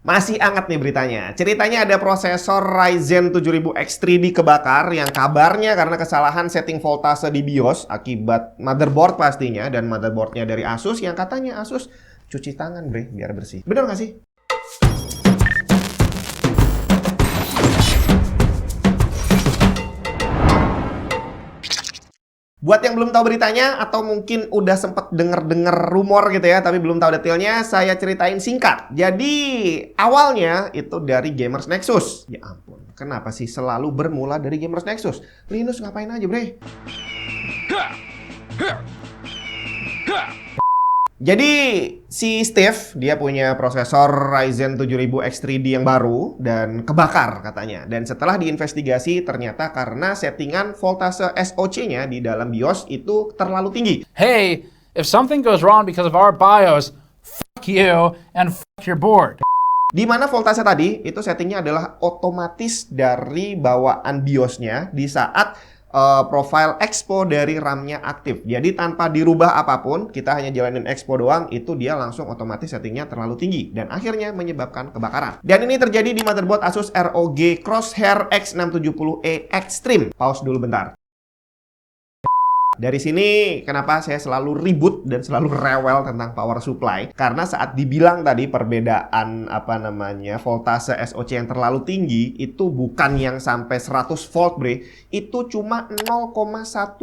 Masih hangat nih beritanya. Ceritanya ada prosesor Ryzen 7000 X3D kebakar yang kabarnya karena kesalahan setting voltase di BIOS akibat motherboard pastinya, dan motherboardnya dari Asus yang katanya Asus cuci tangan bre biar bersih. Bener nggak sih? Buat yang belum tahu beritanya atau mungkin udah sempet denger-denger rumor gitu ya, tapi belum tahu detailnya, saya ceritain singkat. Jadi awalnya itu dari Gamers Nexus. Ya ampun, kenapa sih selalu bermula dari Gamers Nexus? Linus ngapain aja bre? Jadi si Steve dia punya prosesor Ryzen 7000 X3D yang baru dan kebakar katanya. Dan setelah diinvestigasi ternyata karena settingan voltase SoC-nya di dalam BIOS itu terlalu tinggi. Hey, if something goes wrong because of our BIOS, fuck you and fuck your board. Di mana voltase tadi itu settingnya adalah otomatis dari bawaan BIOS-nya di saat profile expo dari RAM-nya aktif. Jadi tanpa dirubah apapun, kita hanya jalanin expo doang, itu dia langsung otomatis settingnya terlalu tinggi dan akhirnya menyebabkan kebakaran. Dan ini terjadi di motherboard Asus ROG Crosshair X670E Extreme. Pause dulu bentar. Dari sini kenapa saya selalu ribut dan selalu rewel tentang power supply, karena saat dibilang tadi perbedaan voltase SoC yang terlalu tinggi itu bukan yang sampai 100 volt bre, itu cuma 0,1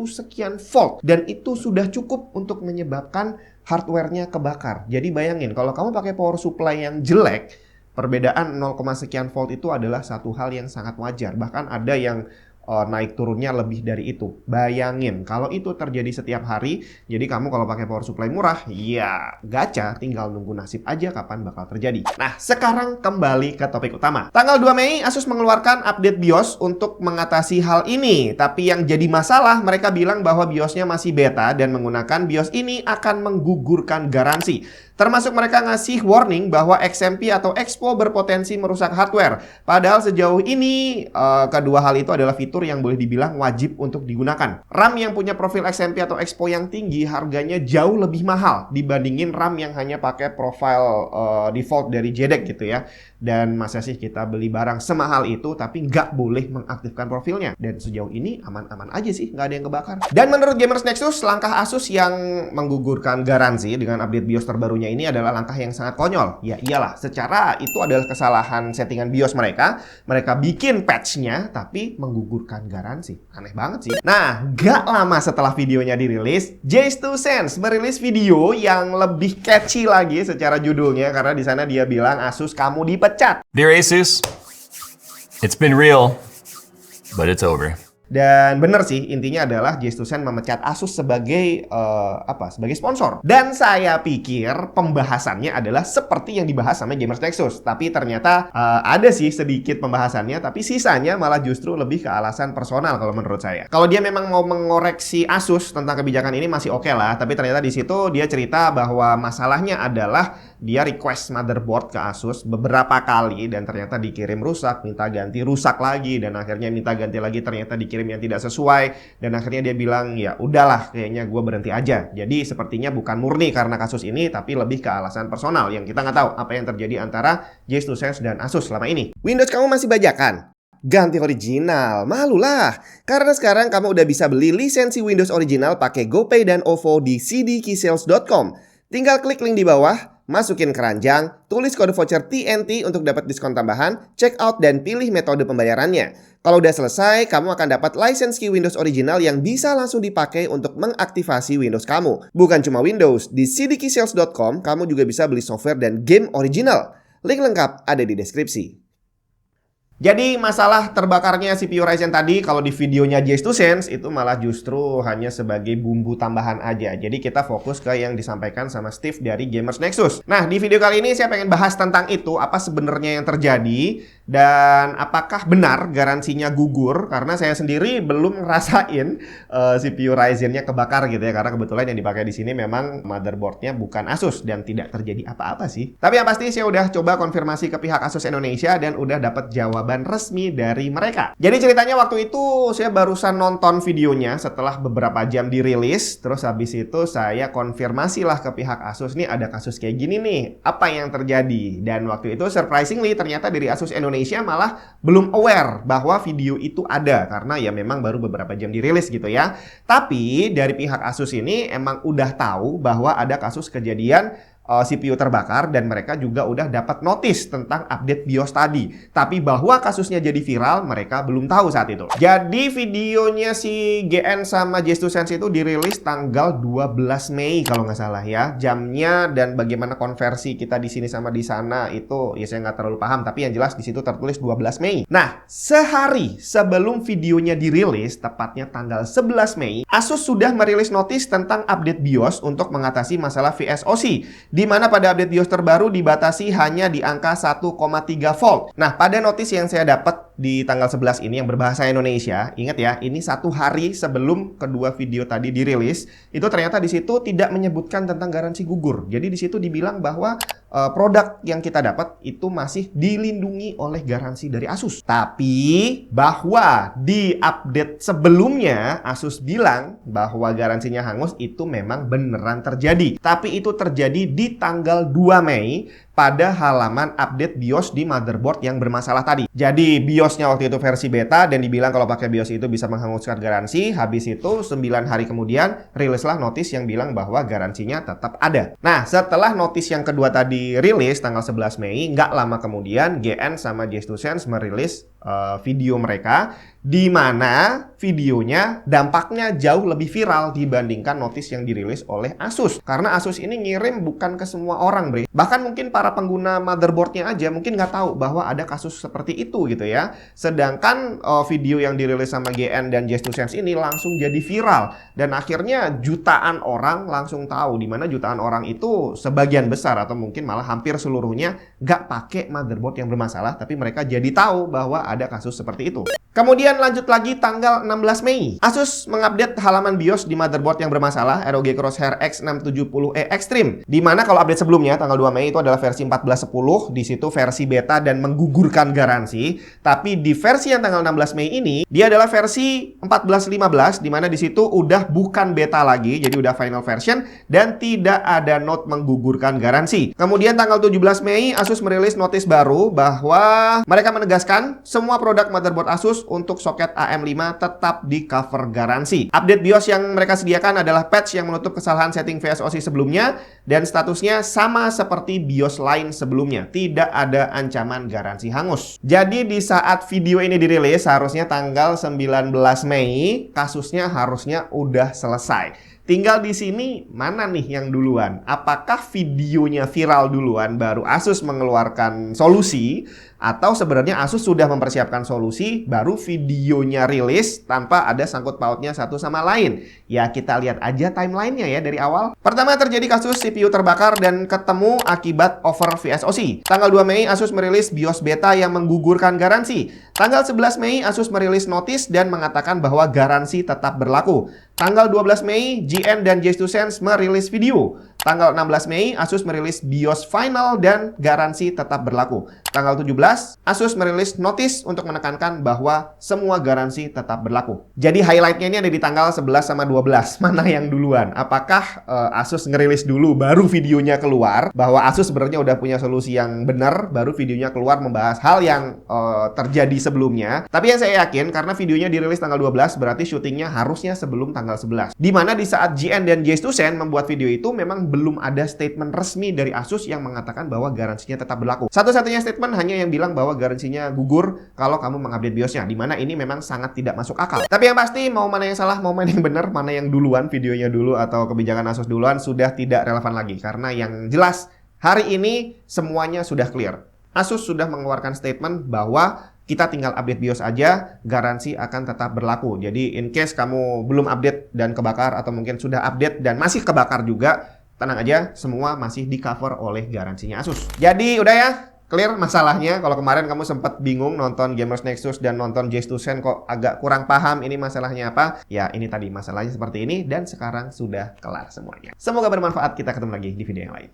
sekian volt dan itu sudah cukup untuk menyebabkan hardware-nya kebakar. Jadi bayangin kalau kamu pakai power supply yang jelek, perbedaan 0, sekian volt itu adalah satu hal yang sangat wajar. Bahkan ada yang naik turunnya lebih dari itu. Bayangin kalau itu terjadi setiap hari, jadi kamu kalau pakai power supply murah, ya gacha, tinggal nunggu nasib aja kapan bakal terjadi. Nah, sekarang kembali ke topik utama. Tanggal 2 Mei, Asus mengeluarkan update BIOS untuk mengatasi hal ini. Tapi yang jadi masalah, mereka bilang bahwa BIOSnya masih beta dan menggunakan BIOS ini akan menggugurkan garansi. Termasuk mereka ngasih warning bahwa XMP atau Expo berpotensi merusak hardware. Padahal sejauh ini kedua hal itu adalah fitur yang boleh dibilang wajib untuk digunakan. RAM yang punya profil XMP atau Expo yang tinggi harganya jauh lebih mahal dibandingin RAM yang hanya pakai profil default dari JEDEC gitu ya. Dan masa sih kita beli barang semahal itu tapi nggak boleh mengaktifkan profilnya. Dan sejauh ini aman-aman aja sih, nggak ada yang kebakar. Dan menurut Gamers Nexus, langkah Asus yang menggugurkan garansi dengan update BIOS terbarunya ini adalah langkah yang sangat konyol. Ya iyalah, secara itu adalah kesalahan settingan BIOS mereka. Mereka bikin patch-nya tapi menggugurkan garansi. Aneh banget sih. Nah, gak lama setelah videonya dirilis, J2Sense merilis video yang lebih catchy lagi secara judulnya, karena di sana dia bilang, Asus kamu dipecat. Dear Asus, it's been real, but it's over. Dan bener sih, intinya adalah J2Sense memecat Asus sebagai sebagai sponsor. Dan saya pikir pembahasannya adalah seperti yang dibahas sama Gamers Nexus. Tapi ternyata ada sih sedikit pembahasannya, tapi sisanya malah justru lebih ke alasan personal kalau menurut saya. Kalau dia memang mau mengoreksi Asus tentang kebijakan ini masih oke lah, tapi ternyata di situ dia cerita bahwa masalahnya adalah dia request motherboard ke Asus beberapa kali dan ternyata dikirim rusak, minta ganti rusak lagi, dan akhirnya minta ganti lagi ternyata dikirim yang tidak sesuai, dan akhirnya dia bilang ya udahlah kayaknya gue berhenti aja. Jadi sepertinya bukan murni karena kasus ini, tapi lebih ke alasan personal yang kita nggak tahu apa yang terjadi antara J2Sense dan Asus selama ini. Windows kamu masih bajakan? Ganti original, malulah. Karena sekarang kamu udah bisa beli lisensi Windows original pakai GoPay dan OVO di cdkeysales.com. Tinggal klik link di bawah, masukin keranjang, tulis kode voucher TNT untuk dapat diskon tambahan, check out dan pilih metode pembayarannya. Kalau udah selesai, kamu akan dapat license key Windows original yang bisa langsung dipakai untuk mengaktifasi Windows kamu. Bukan cuma Windows, di cdkeysales.com kamu juga bisa beli software dan game original. Link lengkap ada di deskripsi. Jadi masalah terbakarnya CPU Ryzen tadi kalau di videonya J2Sense itu malah justru hanya sebagai bumbu tambahan aja. Jadi kita fokus ke yang disampaikan sama Steve dari Gamers Nexus. Nah, di video kali ini saya pengen bahas tentang itu, apa sebenarnya yang terjadi dan apakah benar garansinya gugur, karena saya sendiri belum ngerasain CPU Ryzen-nya kebakar gitu ya, karena kebetulan yang dipakai di sini memang motherboard-nya bukan Asus dan tidak terjadi apa-apa sih. Tapi yang pasti saya udah coba konfirmasi ke pihak Asus Indonesia dan udah dapat jawaban jawaban resmi dari mereka. Jadi ceritanya waktu itu saya barusan nonton videonya setelah beberapa jam dirilis, terus habis itu saya konfirmasi lah ke pihak Asus, nih ada kasus kayak gini nih, apa yang terjadi? Dan waktu itu surprisingly ternyata dari Asus Indonesia malah belum aware bahwa video itu ada, karena ya memang baru beberapa jam dirilis gitu ya. Tapi dari pihak Asus ini emang udah tahu bahwa ada kasus kejadian CPU terbakar dan mereka juga udah dapat notice tentang update BIOS tadi. Tapi bahwa kasusnya jadi viral, mereka belum tahu saat itu. Jadi videonya si GN sama J2Sense itu dirilis tanggal 12 Mei kalau nggak salah ya. Jamnya dan bagaimana konversi kita di sini sama di sana itu ya saya nggak terlalu paham. Tapi yang jelas di situ tertulis 12 Mei. Nah, sehari sebelum videonya dirilis, tepatnya tanggal 11 Mei, Asus sudah merilis notice tentang update BIOS untuk mengatasi masalah VSOC. Di mana pada update BIOS terbaru dibatasi hanya di angka 1,3 volt. Nah, pada notis yang saya dapat di tanggal 11 ini yang berbahasa Indonesia, ingat ya, ini satu hari sebelum kedua video tadi dirilis, itu ternyata di situ tidak menyebutkan tentang garansi gugur. Jadi di situ dibilang bahwa produk yang kita dapat itu masih dilindungi oleh garansi dari Asus. Tapi bahwa di update sebelumnya Asus bilang bahwa garansinya hangus itu memang beneran terjadi. Tapi itu terjadi di tanggal 2 Mei pada halaman update BIOS di motherboard yang bermasalah tadi. Jadi BIOSnya waktu itu versi beta dan dibilang kalau pakai BIOS itu bisa menghanguskan garansi. Habis itu 9 hari kemudian rilislah notis yang bilang bahwa garansinya tetap ada. Nah, setelah notis yang kedua tadi rilis tanggal 11 Mei, nggak lama kemudian GN sama J2Sense merilis video mereka di mana videonya dampaknya jauh lebih viral dibandingkan notis yang dirilis oleh Asus. Karena Asus ini ngirim bukan ke semua orang, Bre. Bahkan mungkin para pengguna motherboardnya aja mungkin nggak tahu bahwa ada kasus seperti itu gitu ya. Sedangkan video yang dirilis sama GN dan J2Sense ini langsung jadi viral. Dan akhirnya jutaan orang langsung tahu, di mana jutaan orang itu sebagian besar atau mungkin malah hampir seluruhnya nggak pakai motherboard yang bermasalah, tapi mereka jadi tahu bahwa ada kasus seperti itu. Kemudian lanjut lagi tanggal 16 Mei. Asus mengupdate halaman BIOS di motherboard yang bermasalah ROG Crosshair X670E Extreme. Di mana kalau update sebelumnya tanggal 2 Mei itu adalah versi 14.10, di situ versi beta dan menggugurkan garansi. Tapi di versi yang tanggal 16 Mei ini dia adalah versi 14.15 di mana di situ udah bukan beta lagi, jadi udah final version dan tidak ada note menggugurkan garansi. Kemudian tanggal 17 Mei Asus merilis notis baru bahwa mereka menegaskan semua produk motherboard Asus untuk soket AM5 tetap di cover garansi. Update BIOS yang mereka sediakan adalah patch yang menutup kesalahan setting VSOC sebelumnya dan statusnya sama seperti BIOS lain sebelumnya. Tidak ada ancaman garansi hangus. Jadi di saat video ini dirilis harusnya tanggal 19 Mei kasusnya harusnya udah selesai. Tinggal di sini mana nih yang duluan? Apakah videonya viral duluan baru Asus mengeluarkan solusi, atau sebenarnya Asus sudah mempersiapkan solusi baru videonya rilis tanpa ada sangkut pautnya satu sama lain? Ya kita lihat aja timelinenya ya dari awal. Pertama terjadi kasus CPU terbakar dan ketemu akibat over VSOC. Tanggal 2 Mei Asus merilis BIOS beta yang menggugurkan garansi. Tanggal 11 Mei Asus merilis notis dan mengatakan bahwa garansi tetap berlaku. Tanggal 12 Mei, GN dan J2Sense merilis video. Tanggal 16 Mei, Asus merilis BIOS final dan garansi tetap berlaku. Tanggal 17, Asus merilis notis untuk menekankan bahwa semua garansi tetap berlaku. Jadi highlightnya ini ada di tanggal 11 sama 12. Mana yang duluan? Apakah Asus ngerilis dulu baru videonya keluar? Bahwa Asus sebenarnya udah punya solusi yang benar, baru videonya keluar membahas hal yang terjadi sebelumnya. Tapi yang saya yakin, karena videonya dirilis tanggal 12, berarti syutingnya harusnya sebelum tanggal 11. Dimana di saat GN dan J2Sense membuat video itu memang belum ada statement resmi dari Asus yang mengatakan bahwa garansinya tetap berlaku. Satu-satunya statement hanya yang bilang bahwa garansinya gugur kalau kamu mengupdate BIOSnya. Dimana ini memang sangat tidak masuk akal. Tapi yang pasti mau mana yang salah, mau mana yang benar, mana yang duluan, videonya dulu atau kebijakan Asus duluan sudah tidak relevan lagi. Karena yang jelas hari ini semuanya sudah clear. Asus sudah mengeluarkan statement bahwa kita tinggal update BIOS aja, garansi akan tetap berlaku. Jadi in case kamu belum update dan kebakar atau mungkin sudah update dan masih kebakar juga, tenang aja, semua masih di cover oleh garansinya Asus. Jadi udah ya, clear masalahnya. Kalau kemarin kamu sempat bingung nonton Gamers Nexus dan nonton J2Sense kok agak kurang paham ini masalahnya apa, ya ini tadi masalahnya seperti ini dan sekarang sudah kelar semuanya. Semoga bermanfaat, kita ketemu lagi di video yang lain.